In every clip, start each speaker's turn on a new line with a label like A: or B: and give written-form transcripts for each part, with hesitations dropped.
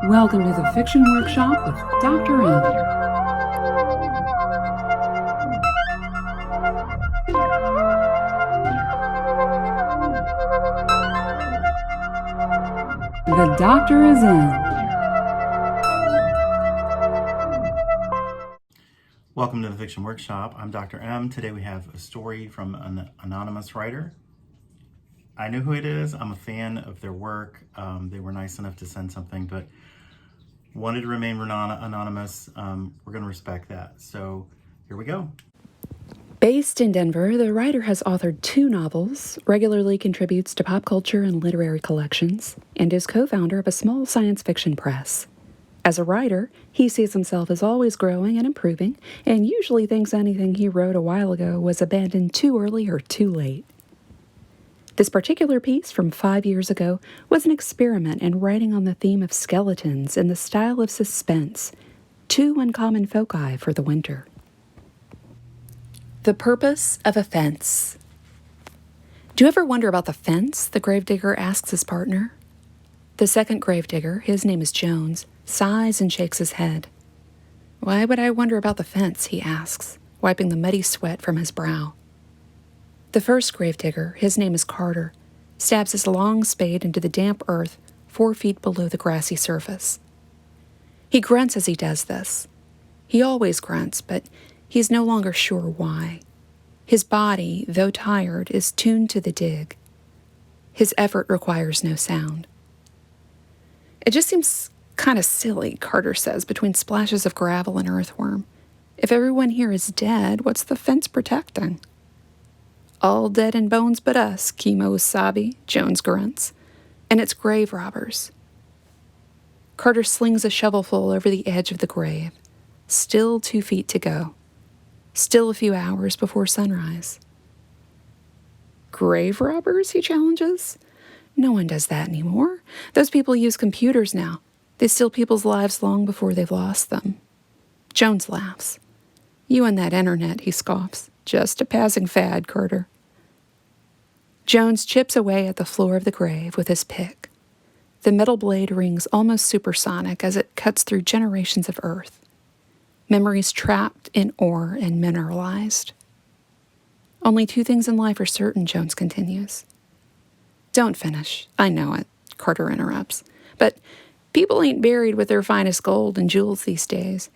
A: Welcome to the Fiction Workshop with Dr. M. The doctor is in.
B: Welcome to the Fiction Workshop. I'm Dr. M. Today we have a story from an anonymous writer. I know who it is. I'm a fan of their work. They were nice enough to send something, but wanted to remain anonymous. We're going to respect that. So here we go.
A: Based in Denver, the writer has authored 2 novels, regularly contributes to pop culture and literary collections, and is co-founder of a small science fiction press. As a writer, he sees himself as always growing and improving, and usually thinks anything he wrote a while ago was abandoned too early or too late. This particular piece from 5 years ago was an experiment in writing on the theme of skeletons in the style of suspense, 2 uncommon foci for the winter. The purpose of a fence. Do you ever wonder about the fence? The gravedigger asks his partner. The second gravedigger, his name is Jones, sighs and shakes his head. Why would I wonder about the fence? He asks, wiping the muddy sweat from his brow. The first gravedigger, his name is Carter, stabs his long spade into the damp earth 4 feet below the grassy surface. He grunts as he does this. He always grunts, but he's no longer sure why. His body, though tired, is tuned to the dig. His effort requires no sound. It just seems kind of silly, Carter says, between splashes of gravel and earthworm. If everyone here is dead, what's the fence protecting? All dead in bones but us, Kimo-sabe, Jones grunts. And it's grave robbers. Carter slings a shovelful over the edge of the grave. Still 2 feet to go. Still a few hours before sunrise. Grave robbers, he challenges. No one does that anymore. Those people use computers now. They steal people's lives long before they've lost them. Jones laughs. You and that internet, he scoffs. Just a passing fad, Carter. Jones chips away at the floor of the grave with his pick. The metal blade rings almost supersonic as it cuts through generations of earth. Memories trapped in ore and mineralized. Only 2 things in life are certain, Jones continues. Don't finish. I know it, Carter interrupts. But people ain't buried with their finest gold and jewels these days.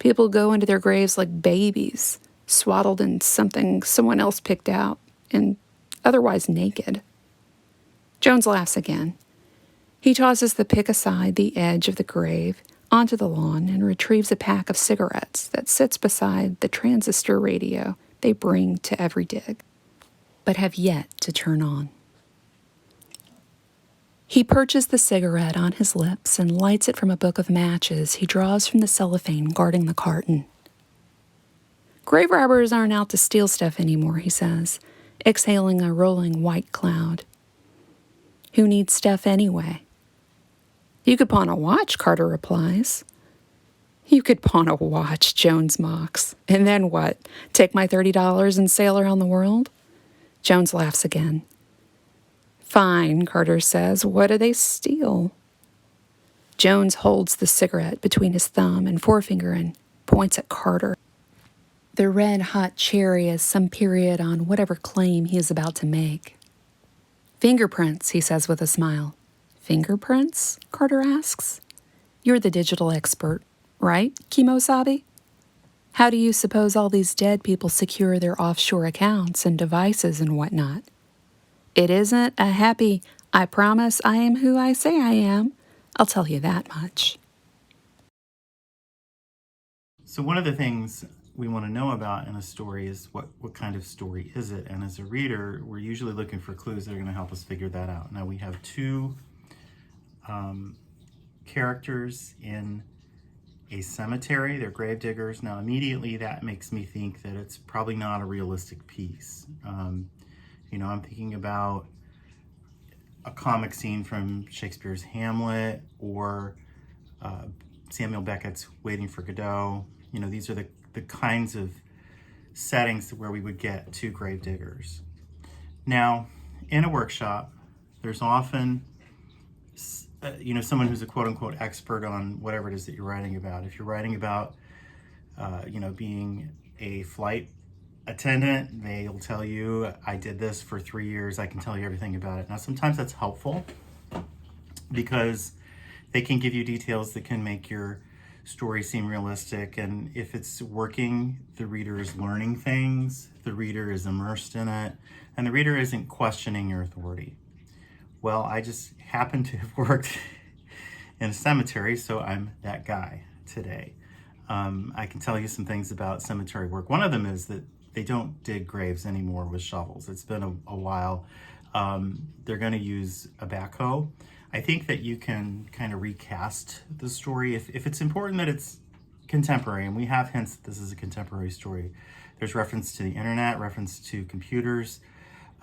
A: People go into their graves like babies, swaddled in something someone else picked out, and otherwise naked. Jones laughs again. He tosses the pick aside the edge of the grave, onto the lawn, and retrieves a pack of cigarettes that sits beside the transistor radio they bring to every dig, but have yet to turn on. He perches the cigarette on his lips and lights it from a book of matches he draws from the cellophane guarding the carton. Grave robbers aren't out to steal stuff anymore, he says, exhaling a rolling white cloud. Who needs stuff anyway? You could pawn a watch, Carter replies. You could pawn a watch, Jones mocks. And then what? Take my $30 and sail around the world? Jones laughs again. Fine, Carter says. What do they steal? Jones holds the cigarette between his thumb and forefinger and points at Carter. The red-hot cherry is some period on whatever claim he is about to make. Fingerprints, he says with a smile. Fingerprints? Carter asks. You're the digital expert, right, Kimo-sabe? How do you suppose all these dead people secure their offshore accounts and devices and whatnot? It isn't a happy, I promise I am who I say I am. I'll tell you that much.
B: So one of the things we want to know about in a story is what kind of story is it? And as a reader, we're usually looking for clues that are going to help us figure that out. Now we have 2 characters in a cemetery. They're grave diggers. Now immediately that makes me think that it's probably not a realistic piece. I'm thinking about a comic scene from Shakespeare's Hamlet or Samuel Beckett's Waiting for Godot. These are the kinds of settings where we would get 2 grave diggers. Now, in a workshop, there's often someone who's a quote unquote expert on whatever it is that you're writing about. If you're writing about, being a flight attendant, they'll tell you, I did this for 3 years. I can tell you everything about it. Now, sometimes that's helpful because they can give you details that can make your story seem realistic. And if it's working, the reader is learning things, the reader is immersed in it, and the reader isn't questioning your authority. Well, I just happen to have worked in a cemetery, so I'm that guy today. I can tell you some things about cemetery work. One of them is that they don't dig graves anymore with shovels. It's been a while. They're going to use a backhoe. I think that you can kind of recast the story if it's important that it's contemporary, and we have hints that this is a contemporary story. There's reference to the internet, reference to computers,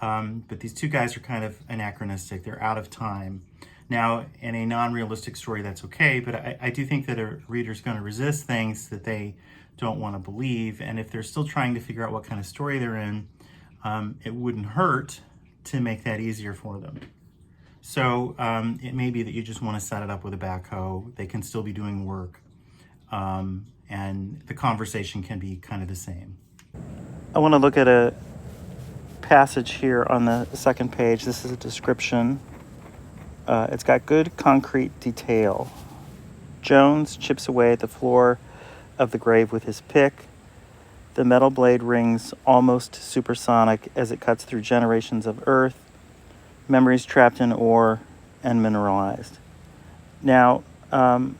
B: but these two guys are kind of anachronistic. They're out of time. Now, in a non-realistic story, that's okay, but I do think that a reader's going to resist things that they don't want to believe, and if they're still trying to figure out what kind of story they're in, it wouldn't hurt to make that easier for them. So it may be that you just want to set it up with a backhoe. They can still be doing work, and the conversation can be kind of the same. I want to look at a passage here on the second page. This is a description. It's got good concrete detail. Jones chips away at the floor of the grave with his pick. The metal blade rings almost supersonic as it cuts through generations of earth, memories trapped in ore and mineralized. Now, on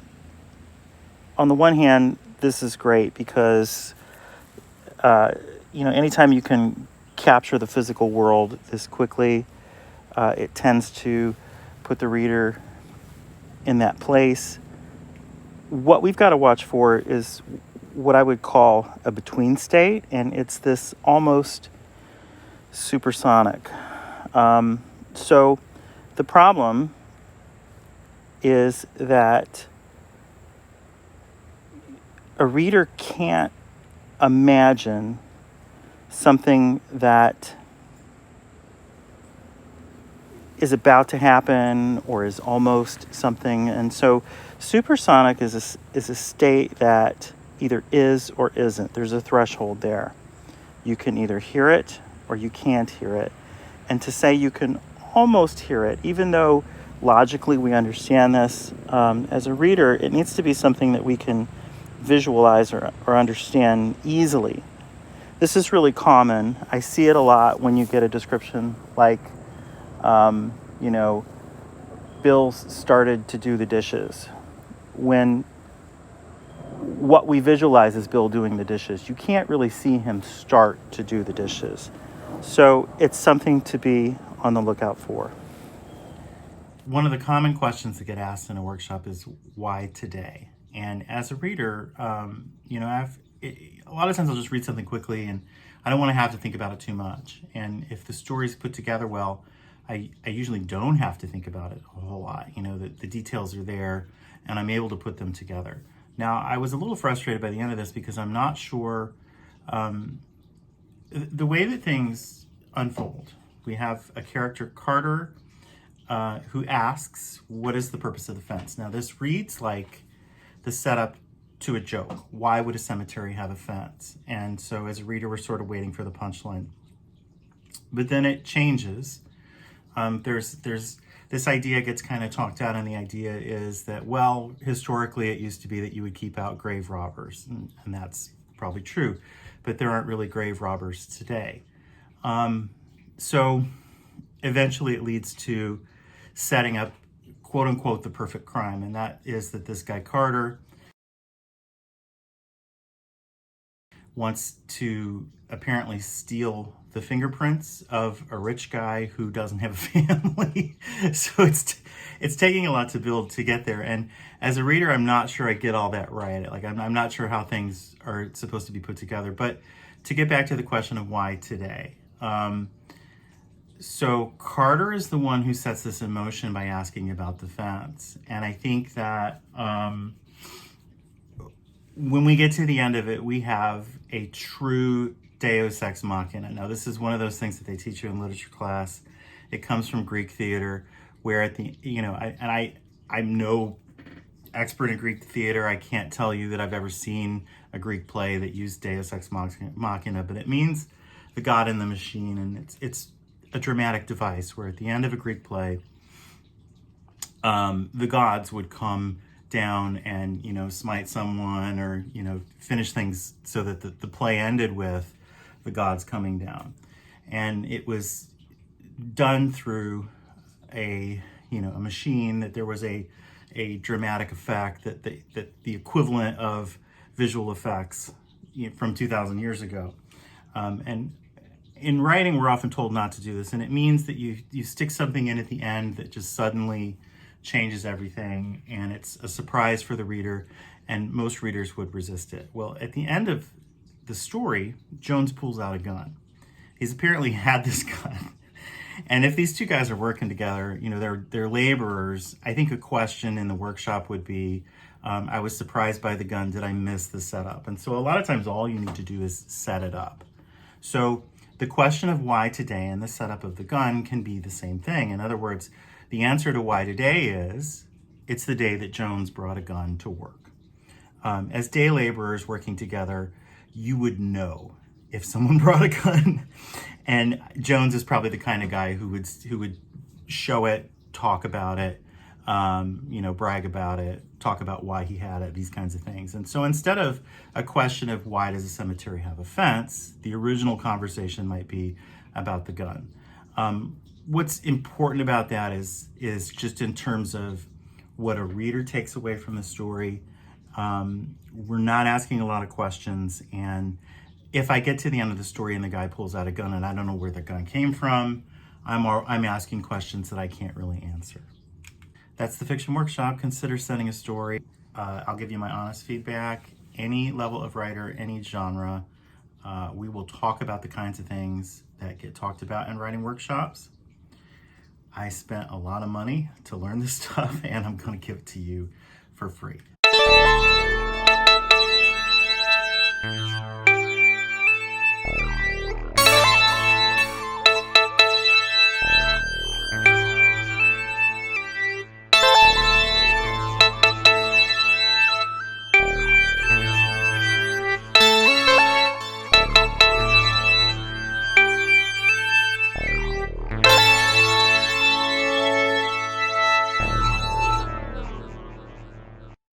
B: the one hand, this is great because, anytime you can capture the physical world this quickly, it tends to put the reader in that place. What we've got to watch for is what I would call a between state, and it's this almost supersonic. So the problem is that a reader can't imagine something that is about to happen or is almost something. And so supersonic is a state that either is or isn't. There's a threshold there. You can either hear it or you can't hear it. And to say you can almost hear it, even though logically we understand this, as a reader, it needs to be something that we can visualize or understand easily. This is really common. I see it a lot when you get a description like, Bill started to do the dishes. When what we visualize is Bill doing the dishes, you can't really see him start to do the dishes. So it's something to be on the lookout for. One of the common questions that get asked in a workshop is, why today? And as a reader, a lot of times I'll just read something quickly and I don't want to have to think about it too much. And if the story's put together well, I usually don't have to think about it a whole lot. The details are there and I'm able to put them together. Now, I was a little frustrated by the end of this because I'm not sure the way that things unfold. We have a character, Carter, who asks, what is the purpose of the fence? Now, this reads like the setup to a joke. Why would a cemetery have a fence? And so as a reader, we're sort of waiting for the punchline. But then it changes. There's this idea gets kind of talked out, and the idea is that, well, historically it used to be that you would keep out grave robbers, and that's probably true, but there aren't really grave robbers today. So eventually it leads to setting up, quote unquote, the perfect crime, and that is that this guy Carter wants to apparently steal the fingerprints of a rich guy who doesn't have a family. So it's taking a lot to build to get there. And as a reader, I'm not sure I get all that right. Like I'm not sure how things are supposed to be put together. But to get back to the question of why today. So Carter is the one who sets this in motion by asking about the fence. And I think that when we get to the end of it, we have a true deus ex machina. Now, this is one of those things that they teach you in literature class. It comes from Greek theater, where at the, I I'm no expert in Greek theater. I can't tell you that I've ever seen a Greek play that used deus ex machina, but it means the God in the machine, and it's a dramatic device where at the end of a Greek play, the gods would come down and smite someone, or finish things so that the play ended with the gods coming down. And it was done through a machine, that there was a dramatic effect, that the equivalent of visual effects from 2,000 years ago. And in writing, we're often told not to do this, and it means that you stick something in at the end that just suddenly changes everything, and it's a surprise for the reader, and most readers would resist it. Well, at the end of the story, Jones pulls out a gun. He's apparently had this gun. And if these two guys are working together, they're laborers. I think a question in the workshop would be, I was surprised by the gun. Did I miss the setup? And so a lot of times all you need to do is set it up. So the question of why today and the setup of the gun can be the same thing. In other words, the answer to why today is, it's the day that Jones brought a gun to work. As day laborers working together, you would know if someone brought a gun. And Jones is probably the kind of guy who would show it, talk about it, brag about it, talk about why he had it, these kinds of things. And so instead of a question of why does a cemetery have a fence, the original conversation might be about the gun. What's important about that is just in terms of what a reader takes away from the story. We're not asking a lot of questions, and if I get to the end of the story and the guy pulls out a gun and I don't know where the gun came from, I'm asking questions that I can't really answer. That's the Fiction Workshop. Consider sending a story. I'll give you my honest feedback. Any level of writer, any genre, we will talk about the kinds of things that get talked about in writing workshops. I spent a lot of money to learn this stuff, and I'm going to give it to you for free.